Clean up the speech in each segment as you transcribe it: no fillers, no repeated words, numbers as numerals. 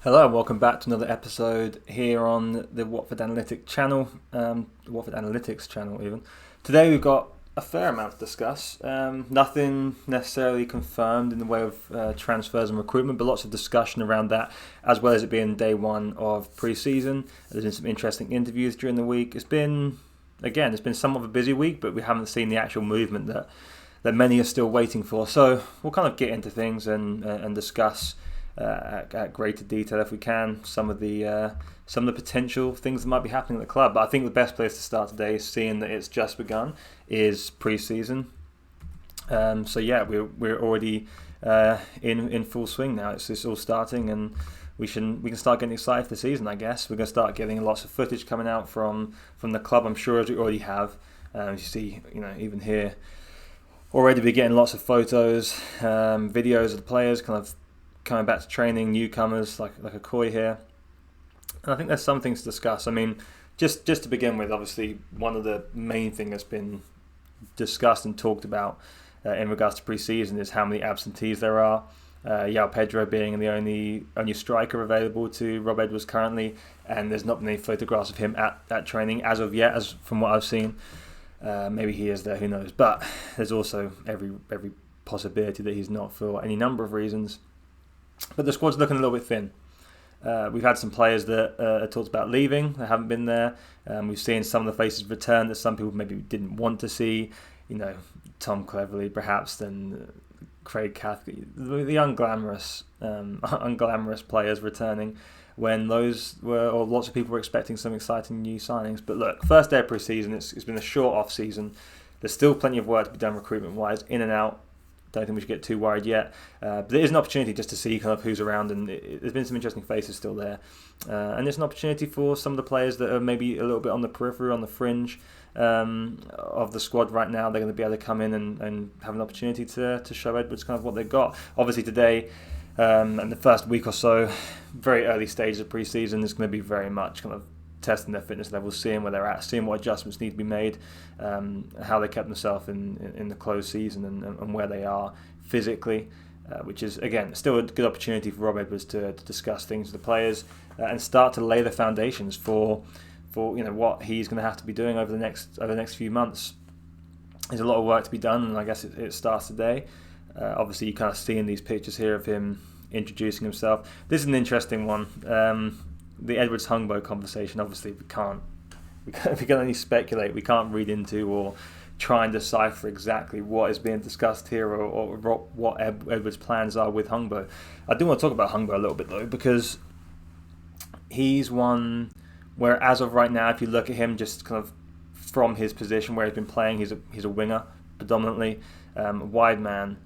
Hello and welcome back to another episode here on the Watford Analytics channel, Watford Analytics channel even. Today we've got a fair amount to discuss. Nothing necessarily confirmed in the way of transfers and recruitment, but lots of discussion around that, as well as it being day one of pre-season. There's been some interesting interviews during the week. It's been somewhat of a busy week, but we haven't seen the actual movement that many are still waiting for. So we'll kind of get into things and discuss at greater detail if we can some of the potential things that might be happening at the club. But I think the best place to start today, seeing that it's just begun, is pre-season. We're already in full swing now. It's all starting, and we can start getting excited for the season. I guess we're going to start getting lots of footage coming out from the club. I'm sure as we already have. You see, even here already we're getting lots of photos, videos of the players kind of coming back to training, newcomers like a Coy here. And I think there's some things to discuss. I mean, just to begin with, obviously, one of the main things that's been discussed and talked about in regards to pre-season is how many absentees there are. João Pedro being the only striker available to Rob Edwards currently, and there's not been any photographs of him at training as of yet, as from what I've seen. Maybe he is there, who knows. But there's also every possibility that he's not for any number of reasons. But the squad's looking a little bit thin. We've had some players that are talked about leaving, that haven't been there. We've seen some of the faces return that some people maybe didn't want to see. Tom Cleverley perhaps, then Craig Cathcart, the unglamorous players returning when lots of people were expecting some exciting new signings. But look, first day of pre-season, it's been a short off-season. There's still plenty of work to be done recruitment-wise, in and out. Don't think we should get too worried yet. But there is an opportunity just to see kind of who's around, and there's been some interesting faces still there. And it's an opportunity for some of the players that are maybe a little bit on the periphery, on the fringe of the squad right now. They're going to be able to come in and have an opportunity to show Edwards kind of what they've got. Obviously today, and the first week or so, very early stages of pre-season, is going to be very much kind of testing their fitness levels, seeing where they're at, seeing what adjustments need to be made, how they kept themselves in the closed season, and where they are physically, which is, again, still a good opportunity for Rob Edwards to discuss things with the players and start to lay the foundations for what he's going to have to be doing over the next few months. There's a lot of work to be done, and I guess it starts today. Obviously, you kind of see in these pictures here of him introducing himself. This is an interesting one. The Edwards-Hungbo conversation, obviously, we can only speculate. We can't read into or try and decipher exactly what is being discussed here or what Edwards' plans are with Hungbo. I do want to talk about Hungbo a little bit, though, because he's one where, as of right now, if you look at him just kind of from his position where he's been playing, he's a winger predominantly, wide man.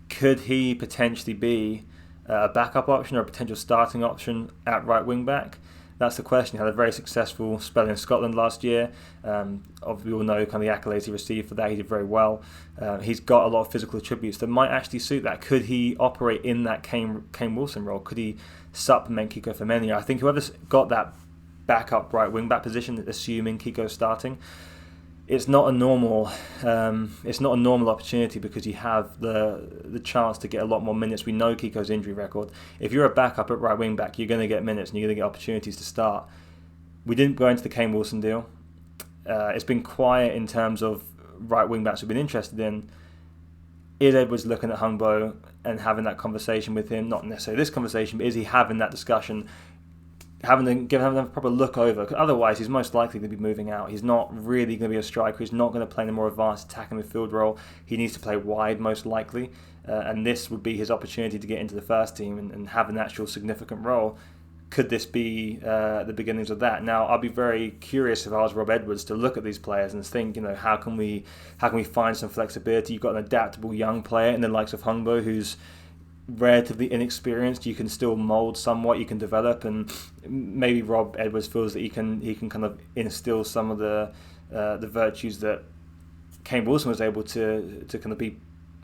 Could he potentially be a backup option or a potential starting option at right wing back? That's the question. He had a very successful spell in Scotland last year. Obviously, we all know kind of the accolades he received for that. He did very well. He's got a lot of physical attributes that might actually suit that. Could he operate in that Kane Wilson role? Could he supplement Kiko Femenia? I think whoever's got that backup right wing back position, assuming Kiko's starting, it's not a normal opportunity, because you have the chance to get a lot more minutes. We know Kiko's injury record. If you're a backup at right wing back, you're going to get minutes and you're going to get opportunities to start. We didn't go into the Kane Wilson deal. It's been quiet in terms of right wing backs we've been interested in. Is Edwards looking at Hungbo and having that conversation with him? Not necessarily this conversation, but is he having that discussion? Having a proper look over, because otherwise he's most likely going to be moving out. He's not really going to be a striker. He's not going to play in a more advanced attacking midfield role. He needs to play wide, most likely, and this would be his opportunity to get into the first team and have an actual significant role. Could this be the beginnings of that? Now, I'll be very curious if I was Rob Edwards to look at these players and think, how can we find some flexibility? You've got an adaptable young player in the likes of Hungbo, who's relatively inexperienced. You can still mould somewhat, you can develop, and maybe Rob Edwards feels that he can kind of instill some of the virtues that Kane Wilson was able to kind of be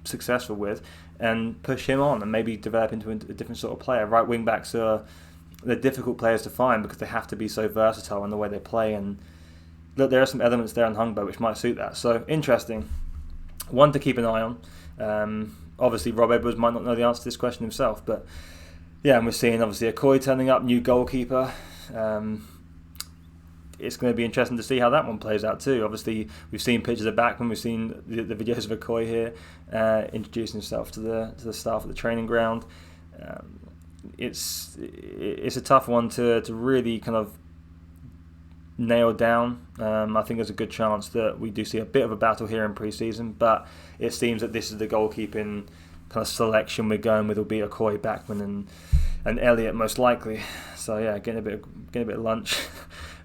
successful with, and push him on and maybe develop into a different sort of player. Right wing backs they're difficult players to find because they have to be so versatile in the way they play, and look, there are some elements there in Hungbo which might suit that. So interesting, one to keep an eye on. Obviously, Rob Edwards might not know the answer to this question himself, but Yeah, and we're seeing obviously Okoye turning up, new goalkeeper. It's going to be interesting to see how that one plays out too. Obviously, we've seen pictures of Backman, we've seen the videos of Okoye here introducing himself to the staff at the training ground. It's a tough one to really kind of nail down. I think there's a good chance that we do see a bit of a battle here in pre-season, but it seems that this is the goalkeeping kind of selection we're going with. Will be Okoye, Backman, and Elliott most likely. So yeah, getting a bit of lunch.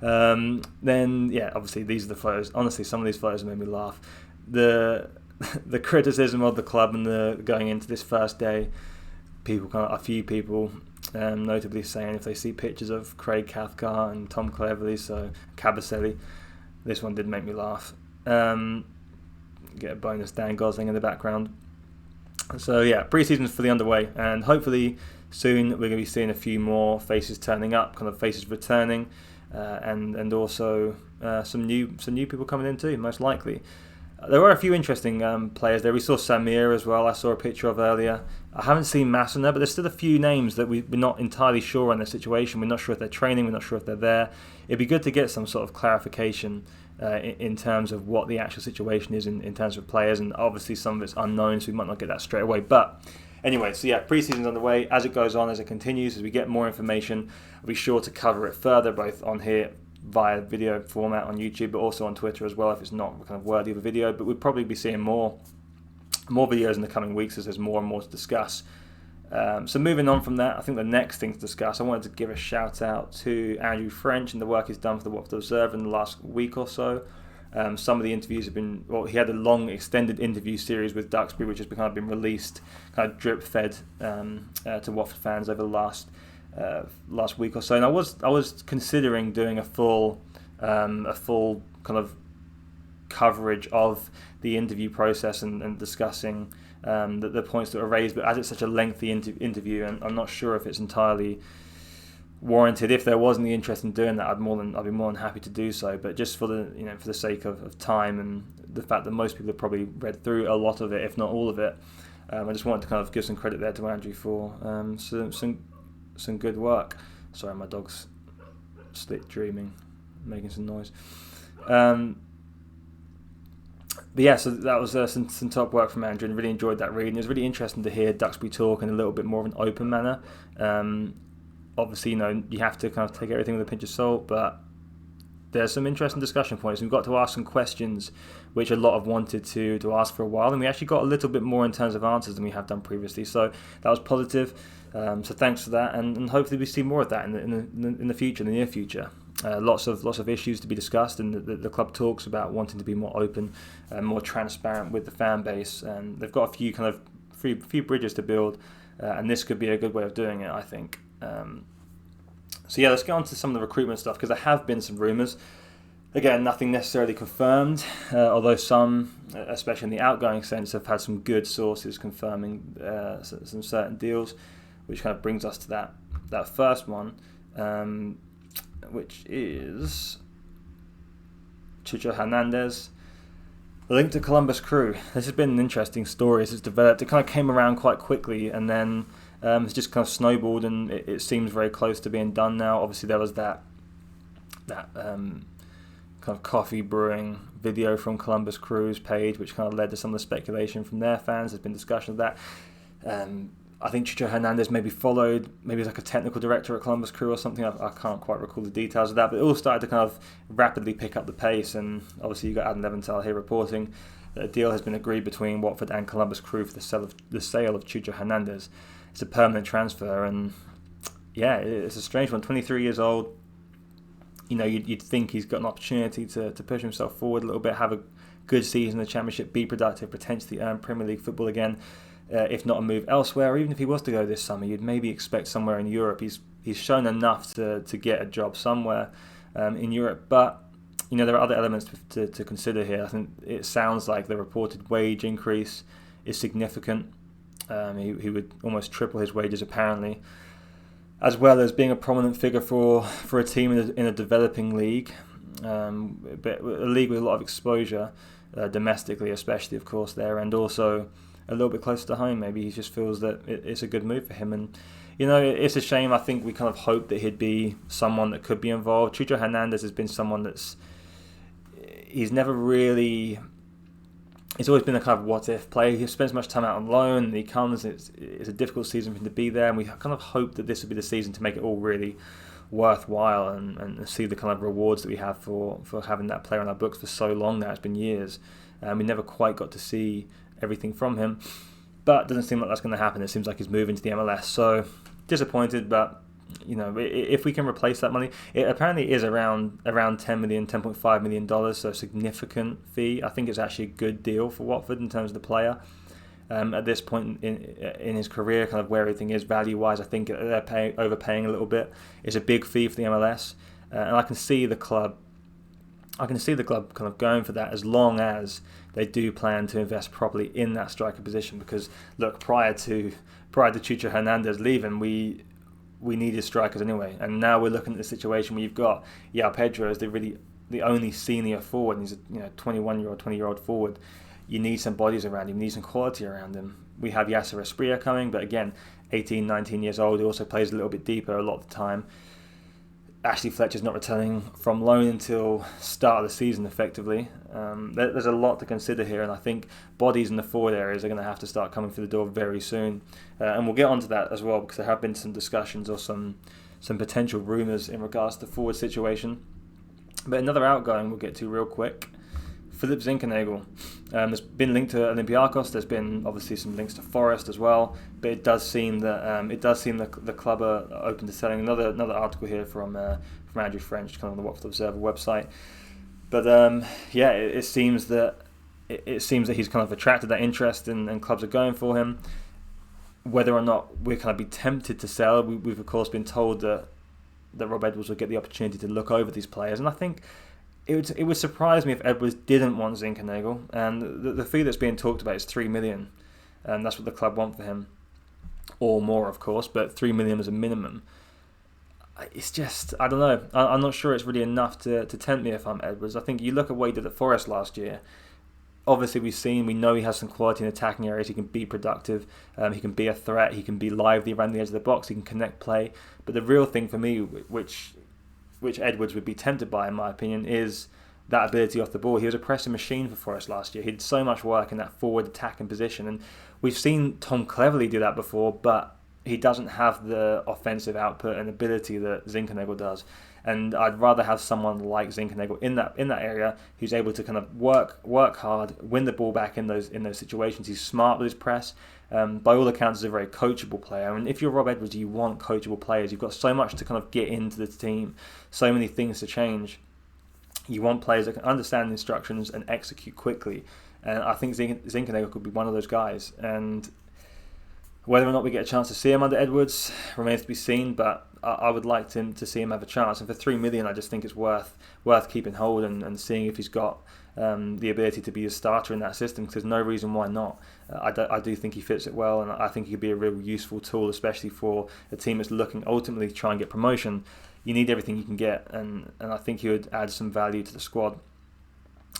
Then yeah, obviously these are the photos. Honestly, some of these photos made me laugh. The criticism of the club and the going into this first day, a few people, notably saying if they see pictures of Craig Cathcart and Tom Cleverley, so Cabaselli, this one did make me laugh. Get a bonus Dan Gosling in the background. So yeah, pre-season's fully underway, and hopefully soon we're going to be seeing a few more faces turning up, kind of faces returning, and also some new people coming in too, most likely. There were a few interesting players there. We saw Samir as well. I saw a picture of earlier. I haven't seen Massenet, but there's still a few names that we're not entirely sure on their situation. We're not sure if they're training. We're not sure if they're there. It'd be good to get some sort of clarification in terms of what the actual situation is in terms of players. And obviously some of it's unknown, so we might not get that straight away. But anyway, so yeah, pre-season's underway. As it goes on, as it continues, as we get more information, I'll be sure to cover it further, both on here via video format on YouTube, but also on Twitter as well if it's not kind of worthy of a video. But we'll probably be seeing more videos in the coming weeks as there's more and more to discuss. So moving on from that, I think the next thing to discuss, I wanted to give a shout out to Andrew French and the work he's done for the Watford Observer in the last week or so. Some of the interviews have been, he had a long extended interview series with Duxbury, which has been released, kind of drip fed to Watford fans over the last week or so. And I was considering doing a full kind of coverage of the interview process and discussing the points that were raised, but as it's such a lengthy interview, and I'm not sure if it's entirely warranted. If there wasn't the interest in doing that, I'd be more than happy to do so. But just for the sake of time and the fact that most people have probably read through a lot of it, if not all of it, I just wanted to kind of give some credit there to Andrew for some good work. Sorry, my dog's split dreaming, making some noise. But yeah, so that was some top work from Andrew, and really enjoyed that reading. It was really interesting to hear Duxbury talk in a little bit more of an open manner. Obviously, you have to kind of take everything with a pinch of salt, but there's some interesting discussion points. We've got to ask some questions which a lot have wanted to ask for a while, and we actually got a little bit more in terms of answers than we have done previously. So that was positive. So thanks for that, and hopefully we see more of that in the future, in the near future. Lots of issues to be discussed, and the club talks about wanting to be more open and more transparent with the fan base, and they've got a few bridges to build, and this could be a good way of doing it, I think. So yeah, let's get on to some of the recruitment stuff, because there have been some rumours. Again, nothing necessarily confirmed, although some, especially in the outgoing sense, have had some good sources confirming some certain deals, which kind of brings us to that first one, which is Chucho Hernandez, linked to Columbus Crew. This has been an interesting story as it's developed. It kind of came around quite quickly, and then it's just kind of snowballed, and it seems very close to being done now. Obviously, there was that kind of coffee brewing video from Columbus Crew's page, which kind of led to some of the speculation from their fans. There's been discussion of that. I think Chucho Hernandez maybe followed, maybe like a technical director at Columbus Crew or something. I can't quite recall the details of that, but it all started to kind of rapidly pick up the pace. And obviously, you got Adam Leventhal here reporting that a deal has been agreed between Watford and Columbus Crew for the sale of Chucho Hernandez. It's a permanent transfer, and yeah, it's a strange one. 23 years old. You'd think he's got an opportunity to push himself forward a little bit, have a good season in the Championship, be productive, potentially earn Premier League football again. If not a move elsewhere, or even if he was to go this summer, you'd maybe expect somewhere in Europe. He's shown enough to get a job somewhere in Europe, but there are other elements to consider here. I think it sounds like the reported wage increase is significant. He would almost triple his wages apparently, as well as being a prominent figure for a team in a developing league, but a league with a lot of exposure domestically, especially of course there, and also a little bit closer to home. Maybe he just feels that it's a good move for him. And it's a shame. I think we kind of hoped that he'd be someone that could be involved. Chucho Hernandez has been someone he's never really... It's always been a kind of what-if play. He spends much time out on loan, and he comes, it's a difficult season for him to be there, and we kind of hope that this would be the season to make it all really worthwhile and see the kind of rewards that we have for having that player on our books for so long now. It's been years. We never quite got to see everything from him, but it doesn't seem like that's going to happen. It seems like he's moving to the MLS, so disappointed, but if we can replace that money, it apparently is around $10.5 million, so a significant fee. I think it's actually a good deal for Watford in terms of the player. At this point in his career, kind of where everything is value-wise, I think they're overpaying a little bit. It's a big fee for the MLS, and I can see the club kind of going for that as long as they do plan to invest properly in that striker position. Because look, prior to Chucho Hernandez leaving, we needed strikers anyway, and now we're looking at the situation where you've got Pedro as the only senior forward, and he's a 20-year-old forward. You need some bodies around him, you need some quality around him. We have Yasser Asprilla coming, but again, 18, 19 years old, he also plays a little bit deeper a lot of the time. Ashley Fletcher's not returning from loan until start of the season, effectively. There's a lot to consider here, and I think bodies in the forward areas are going to have to start coming through the door very soon. And we'll get onto that as well, because there have been some discussions or some potential rumours in regards to the forward situation. But another outgoing we'll get to real quick. Philip Zinkenagel. There's been linked to Olympiacos. There's been obviously some links to Forest as well. But it does seem that the club are open to selling. Another article here from Andrew French, kind of on the Watford Observer website. But it seems that he's kind of attracted that interest, and clubs are going for him. Whether or not we're kind of be tempted to sell, we've of course been told that Rob Edwards will get the opportunity to look over these players, and I think it would surprise me if Edwards didn't want Zinkenagel. And the fee that's being talked about is $3 million, and that's what the club want for him, or more, of course, but $3 million is a minimum. It's just, I don't know. I'm not sure it's really enough to tempt me if I'm Edwards. I think you look at what he did at Forest last year. Obviously, we know he has some quality in attacking areas. He can be productive. He can be a threat. He can be lively around the edge of the box. He can connect play. But the real thing for me, which Edwards would be tempted by, in my opinion, is that ability off the ball. He was a pressing machine for Forest last year. He did so much work in that forward attacking position, and we've seen Tom Cleverley do that before, but he doesn't have the offensive output and ability that Zinkenagel does. And I'd rather have someone like Zinkenagel in that area who's able to kind of work hard, win the ball back in those situations. He's smart with his press. By all accounts, he's a very coachable player. And if you're Rob Edwards, you want coachable players. You've got so much to kind of get into the team, so many things to change. You want players that can understand instructions and execute quickly. And I think Zinkenagel could be one of those guys. And whether or not we get a chance to see him under Edwards remains to be seen, but I would like to see him have a chance. And for $3 million, I just think it's worth keeping hold and seeing if he's got the ability to be a starter in that system, because there's no reason why not. I do think he fits it well, and I think he could be a real useful tool, especially for a team that's looking ultimately to try and get promotion. You need everything you can get, and I think he would add some value to the squad.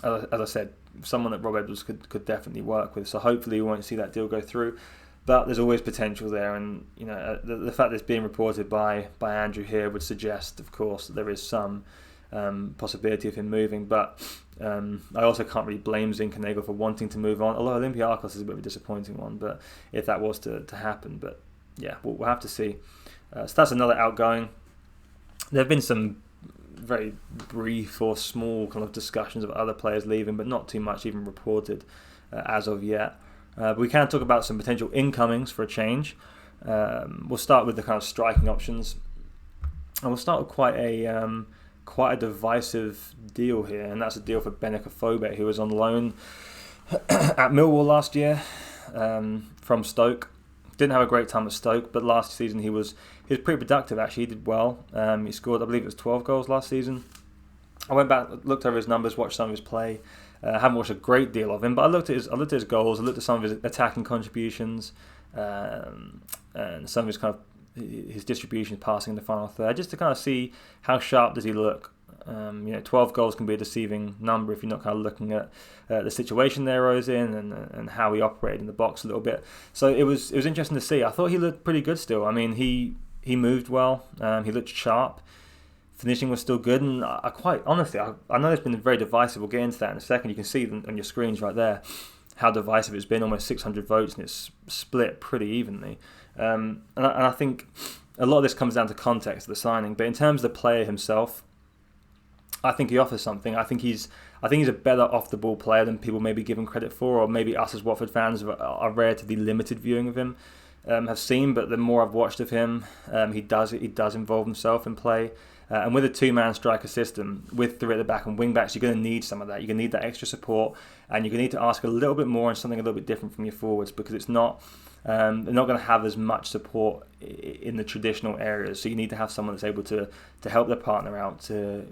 As I said, someone that Rob Edwards could definitely work with, so hopefully we won't see that deal go through. But there's always potential there, and the fact that it's being reported by Andrew here would suggest, of course, that there is some possibility of him moving. But I also can't really blame Zinkenagel for wanting to move on, although Olympiacos is a bit of a disappointing one. But if that was to happen, but yeah, we'll have to see. So that's another outgoing. There have been some very brief or small kind of discussions of other players leaving, but not too much even reported as of yet. But we can talk about some potential incomings for a change. We'll start with the kind of striking options, and we'll start with quite a divisive deal here, and that's a deal for Benik Afobe, who was on loan at Millwall last year from Stoke. Didn't have a great time at Stoke, but last season he was pretty productive. Actually, he did well. He scored, I believe it was 12 goals last season. I went back, looked over his numbers, watched some of his play. I haven't watched a great deal of him, but I looked at his goals. I looked at some of his attacking contributions, and some of his kind of his distribution, passing in the final third, just to kind of see how sharp does he look 12 goals can be a deceiving number if you're not kind of looking at the situation they arose in and how he operated in the box a little bit. So it was interesting to see. I thought he looked pretty good still. I mean, he moved well. He looked sharp. Finishing was still good, and I quite honestly, I know it's been very divisive. We'll get into that in a second. You can see on your screens right there how divisive it's been. Almost 600 votes, and it's split pretty evenly. And I think a lot of this comes down to context of the signing. But in terms of the player himself, I think he offers something. I think he's a better off the ball player than people maybe give him credit for, or maybe us as Watford fans are relatively limited viewing of him have seen. But the more I've watched of him, he does involve himself in play. And with a two-man striker system, with three at the back and wing-backs, you're going to need some of that. You're going to need that extra support, and you're going to need to ask a little bit more and something a little bit different from your forwards, because it's not they're not going to have as much support in the traditional areas. So you need to have someone that's able to help their partner out. Do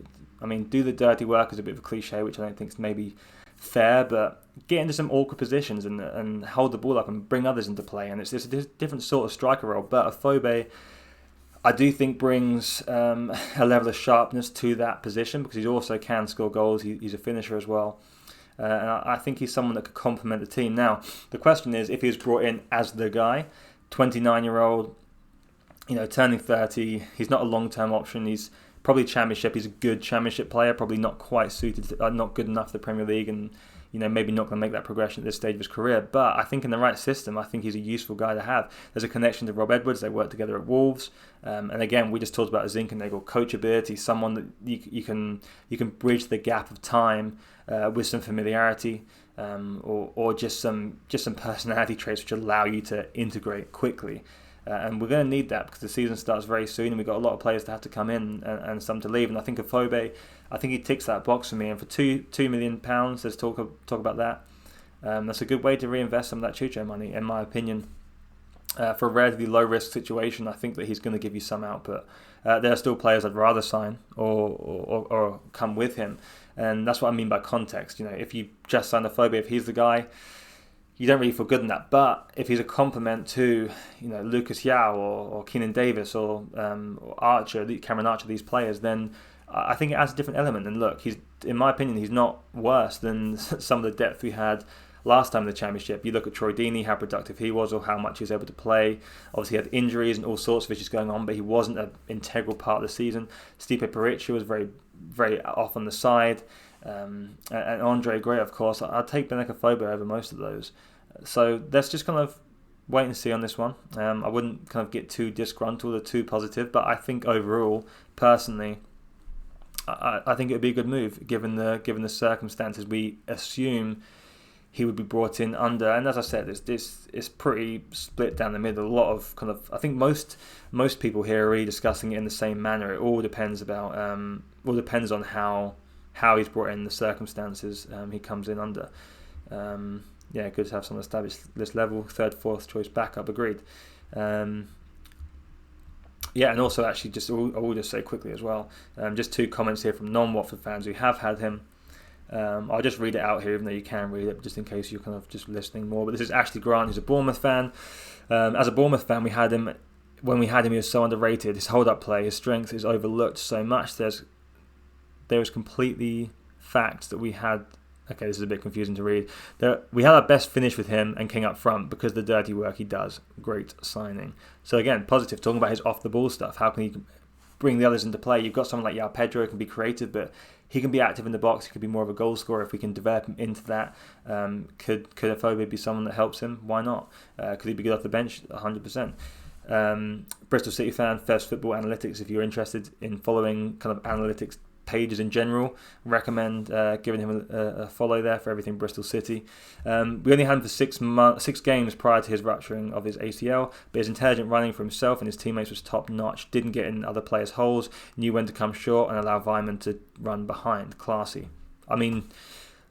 the dirty work is a bit of a cliche, which I don't think is maybe fair, but get into some awkward positions and hold the ball up and bring others into play. And it's a different sort of striker role. But Afobe, I do think, brings a level of sharpness to that position, because he also can score goals. He's a finisher as well. And I think he's someone that could complement the team. Now, the question is, if he was brought in as the guy, 29-year-old, turning 30, he's not a long-term option. He's probably Championship. He's a good Championship player, probably not quite suited, not good enough for the Premier League, and maybe not going to make that progression at this stage of his career. But I think in the right system, I think he's a useful guy to have. There's a connection to Rob Edwards. They work together at Wolves. And again, we just talked about Zinke and coachability, someone that you can bridge the gap of time with some familiarity, or just some personality traits which allow you to integrate quickly. And we're going to need that, because the season starts very soon, and we've got a lot of players to have to come in and some to leave. And I think Afobe, he ticks that box for me. And for £2 million, let's talk about that. That's a good way to reinvest some of that Chucho money, in my opinion. For a relatively low risk situation, I think that he's going to give you some output. There are still players I'd rather sign or come with him, and that's what I mean by context. If you just sign Afobe, if he's the guy, you don't really feel good in that. But if he's a complement to, Lucas Yao or Kane Davis or Cameron Archer, these players, then I think it adds a different element. And look, in my opinion, he's not worse than some of the depth we had last time in the Championship. You look at Troy Deeney, how productive he was, or how much he was able to play. Obviously, he had injuries and all sorts of issues going on, but he wasn't an integral part of the season. Stipe Peric was very, very off on the side. And Andre Gray, of course. I'd take Benik Afobe over most of those. So let's just kind of wait and see on this one. I wouldn't kind of get too disgruntled or too positive, but I think overall, personally, I think it would be a good move given the circumstances we assume he would be brought in under. And as I said, it's pretty split down the middle. A lot of I think most people here are really discussing it in the same manner. It all depends on how he's brought in, the circumstances he comes in under. Good to have someone established this level, third, fourth choice backup, agreed. And also actually I will just say quickly as well, just two comments here from non-Watford fans who have had him. I'll just read it out here, even though you can read it, just in case you're kind of just listening more. But this is Ashley Grant, who's a Bournemouth fan. As a Bournemouth fan, when we had him, he was so underrated. His hold-up play, his strength is overlooked so much. There is completely fact that we had. Okay, this is a bit confusing to read. We had our best finish with him and King up front because of the dirty work he does. Great signing. So again, positive, talking about his off-the-ball stuff. How can he bring the others into play? You've got someone like João Pedro who can be creative, but he can be active in the box. He could be more of a goal scorer if we can develop him into that. Could Afobe be someone that helps him? Why not? Could he be good off the bench? 100%. Bristol City fan, First Football Analytics, if you're interested in following kind of analytics pages in general, recommend giving him a follow there for everything Bristol City. We only had him for 6 games prior to his rupturing of his ACL, but his intelligent running for himself and his teammates was top notch. Didn't get in other players' holes, knew when to come short and allow Vyman to run behind. Classy. I mean,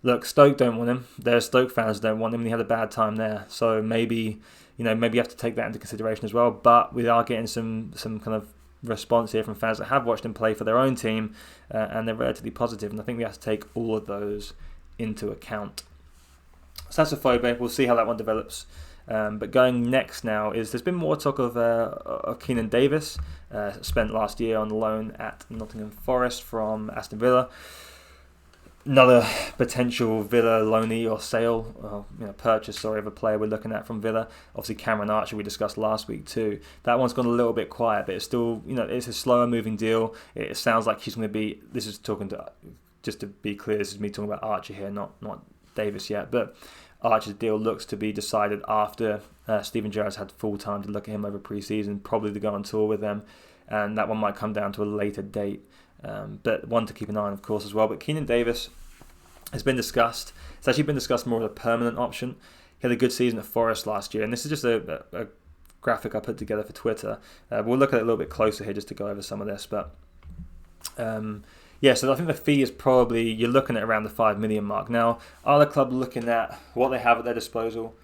look, Stoke don't want him. Their Stoke fans don't want him, and he had a bad time there. So maybe you have to take that into consideration as well. But we are getting some kind of response here from fans that have watched him play for their own team, and they're relatively positive, and I think we have to take all of those into account. So that's Afobe. We'll see how that one develops. But going next now there's been more talk of Kane Davis, spent last year on loan at Nottingham Forest from Aston Villa. Another potential Villa loanee or sale, purchase of a player we're looking at from Villa. Obviously, Cameron Archer we discussed last week too. That one's gone a little bit quiet, but it's still, it's a slower moving deal. It sounds like he's going to be. This is talking to, just to be clear, this is me talking about Archer here, not Davis yet. But Archer's deal looks to be decided after Steven Gerrard's had full time to look at him over pre-season, probably to go on tour with them, and that one might come down to a later date. But one to keep an eye on, of course, as well. But Kane Davis has been discussed. It's actually been discussed more as a permanent option. He had a good season at Forest last year, and this is just a graphic I put together for Twitter. We'll look at it a little bit closer here just to go over some of this. But so I think the fee is probably, you're looking at around the 5 million mark. Now, are the club looking at what they have at their disposal?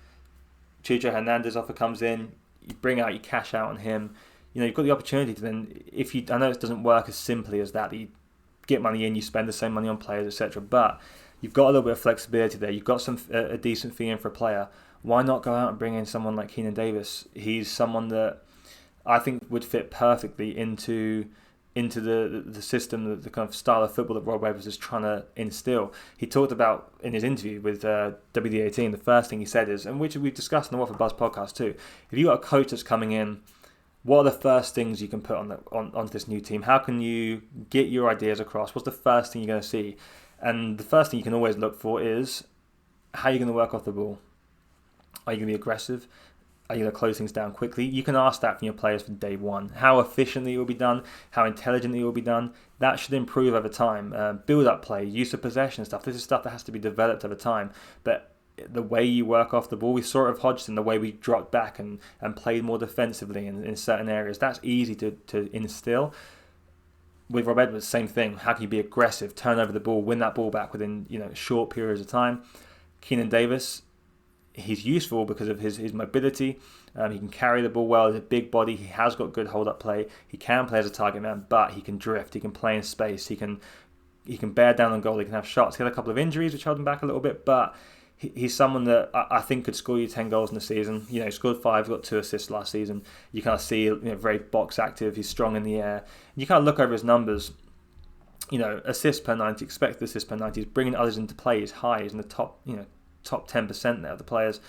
Chucho Hernandez offer comes in, you bring out, you cash out on him. You've got the opportunity to then, I know it doesn't work as simply as that you get money in, you spend the same money on players, etc. But you've got a little bit of flexibility there. You've got a decent fee in for a player. Why not go out and bring in someone like Kane Davis? He's someone that I think would fit perfectly into the system, the kind of style of football that Rob Webb is trying to instill. He talked about in his interview with WD18, the first thing he said is, and which we've discussed in the Watford Buzz podcast too, if you've got a coach that's coming in, what are the first things you can put onto this new team? How can you get your ideas across? What's the first thing you're going to see? And the first thing you can always look for is how you're going to work off the ball. Are you going to be aggressive? Are you going to close things down quickly? You can ask that from your players from day one. How efficiently it will be done, how intelligently it will be done, that should improve over time. Build-up play, use of possession stuff. This is stuff that has to be developed over time. But the way you work off the ball, we saw it of Hodgson, the way we dropped back and played more defensively in certain areas. That's easy to instill. With Rob Edwards, same thing. How can you be aggressive, turn over the ball, win that ball back within short periods of time? Kane Davis, he's useful because of his mobility. He can carry the ball well. He's a big body. He has got good hold-up play. He can play as a target man, but he can drift. He can play in space. He can bear down on goal. He can have shots. He had a couple of injuries which held him back a little bit, but he's someone that I think could score you 10 goals in the season. He scored 5, got 2 assists last season. You kind of see, very box active. He's strong in the air. You kind of look over his numbers. Assists per 90, expected assists per 90. He's bringing others into play. He's high. He's in the top 10% there of the players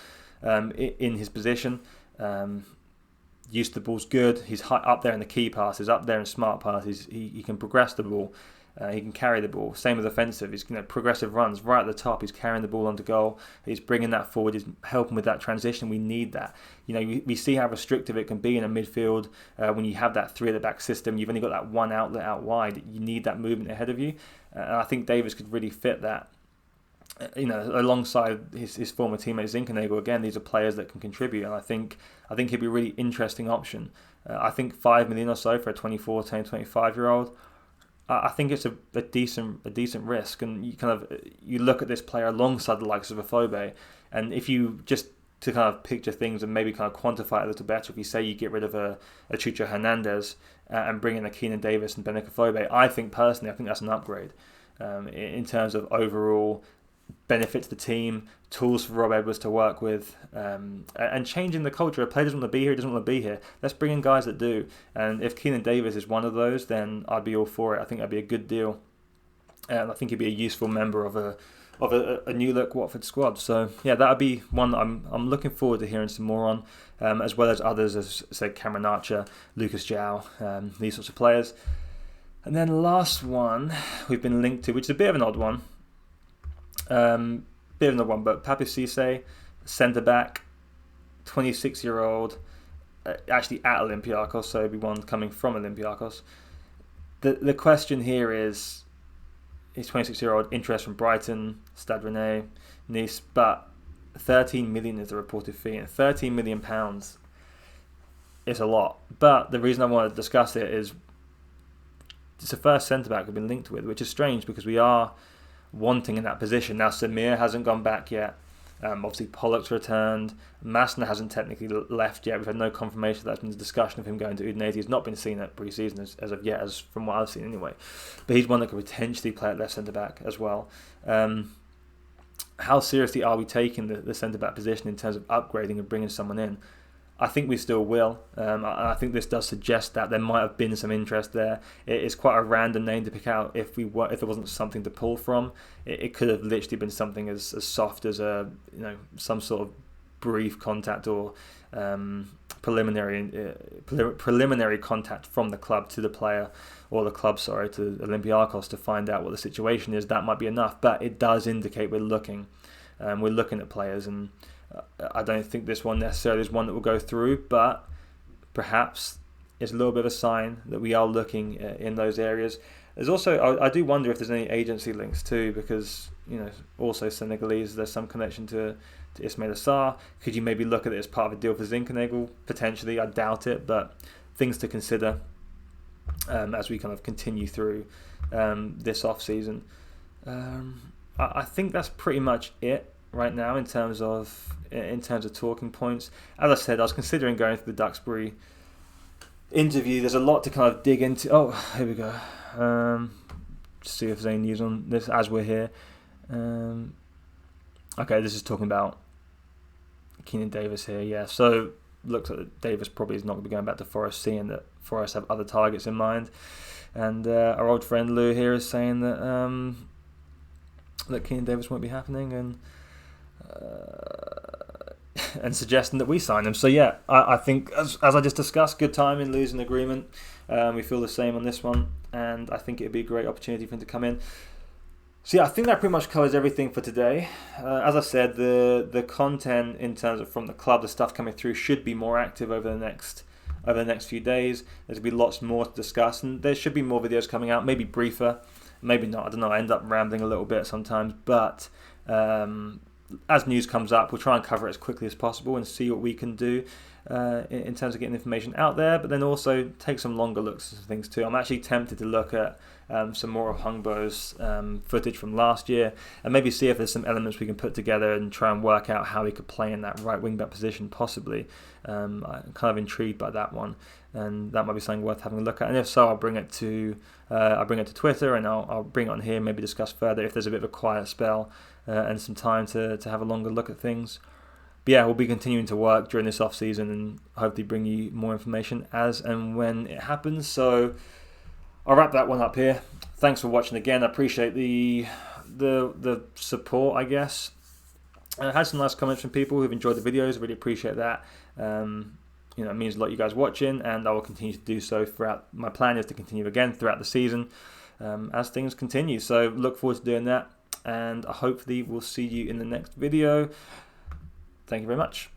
in his position. Use of the ball's good. He's high, up there in the key passes, up there in smart passes. He can progress the ball. He can carry the ball. Same with offensive. He's progressive runs right at the top. He's carrying the ball onto goal. He's bringing that forward. He's helping with that transition. We need that. We see how restrictive it can be in a midfield when you have that 3 at the back system. You've only got that one outlet out wide. You need that movement ahead of you. And I think Davis could really fit that. Alongside his former teammate Zinke. Again, these are players that can contribute, and I think he'd be a really interesting option. I think 5 million or so for a 24, 25-year-old. I think it's a decent risk, and you look at this player alongside the likes of Afobe, and if you just to kind of picture things and maybe kind of quantify it a little better, if you say you get rid of a Chucho Hernandez and bring in a Kane Davis and Benik Afobe, I think that's an upgrade in terms of overall benefits the team, tools for Rob Edwards to work with, and changing the culture. A player doesn't want to be here, doesn't want to be here. Let's bring in guys that do. And if Kane Davis is one of those, then I'd be all for it. I think that'd be a good deal, and I think he'd be a useful member of a new look Watford squad. So yeah, that'd be one that I'm looking forward to hearing some more on, as well as others, as say Cameron Archer, Lucas João, these sorts of players. And then the last one we've been linked to, which is a bit of an odd one. But Papiss Cisse, centre back, 26-year-old, actually at Olympiacos, so it'd be one coming from Olympiacos. The question here is, he's 26-year-old, interest from Brighton, Stade Rennais, Nice, but 13 million is the reported fee, and 13 million pounds is a lot. But the reason I want to discuss it is it's the first centre back we've been linked with, which is strange because we are wanting in that position. Now Samir hasn't gone back yet. Obviously Pollock's returned. Masner hasn't technically left yet. We've had no confirmation. That's been a discussion of him going to Udinese. He's not been seen at pre-season as of yet, as from what I've seen anyway. But he's one that could potentially play at left centre back as well. how seriously are we taking the centre-back position in terms of upgrading and bringing someone in? I think we still will. I think this does suggest that there might have been some interest there. It's quite a random name to pick out if there wasn't something to pull from. It could have literally been something as soft as some sort of brief contact or preliminary contact from the club to the player, or the club, to Olympiacos, to find out what the situation is. That might be enough, but it does indicate we're looking at players, and I don't think this one necessarily is one that will go through, but perhaps it's a little bit of a sign that we are looking in those areas. There's also, I do wonder if there's any agency links too, because also Senegalese, there's some connection to Ismail Assar. Could you maybe look at it as part of a deal for Zinke? Potentially, I doubt it, but things to consider as we kind of continue through this off season. I think that's pretty much it right now in terms of talking points. As I said, I was considering going to the Duxbury interview. There's a lot to kind of dig into. Oh, here we go. See if there's any news on this as we're here. Okay, this is talking about Kane Davis here. Yeah, so looks like Davis probably is not going to be going back to Forest, seeing that Forest have other targets in mind. And our old friend Lou here is saying that that Kane Davis won't be happening, and suggesting that we sign him. So yeah, I think as I just discussed, good timing, losing agreement. We feel the same on this one, and I think it'd be a great opportunity for him to come in. So yeah, I think that pretty much covers everything for today. As I said, the content in terms of from the club, the stuff coming through should be more active over the next few days. There's going to be lots more to discuss, and there should be more videos coming out, maybe briefer, maybe not. I don't know, I end up rambling a little bit sometimes, but as news comes up, we'll try and cover it as quickly as possible and see what we can do in terms of getting information out there, but then also take some longer looks at things too. I'm actually tempted to look at some more of Hungbo's footage from last year, and maybe see if there's some elements we can put together and try and work out how he could play in that right wing back position possibly. I'm kind of intrigued by that one, and that might be something worth having a look at. And if so, I'll bring it to Twitter, and I'll bring it on here, maybe discuss further if there's a bit of a quiet spell and some time to have a longer look at things. But yeah, we'll be continuing to work during this off season and hopefully bring you more information as and when it happens. So I'll wrap that one up here. Thanks for watching again. I appreciate the support, I guess. I had some nice comments from people who've enjoyed the videos. I really appreciate that. It means a lot, you guys watching, and I will continue to do so throughout. My plan is to continue again throughout the season as things continue. So look forward to doing that, and hopefully we'll see you in the next video. Thank you very much.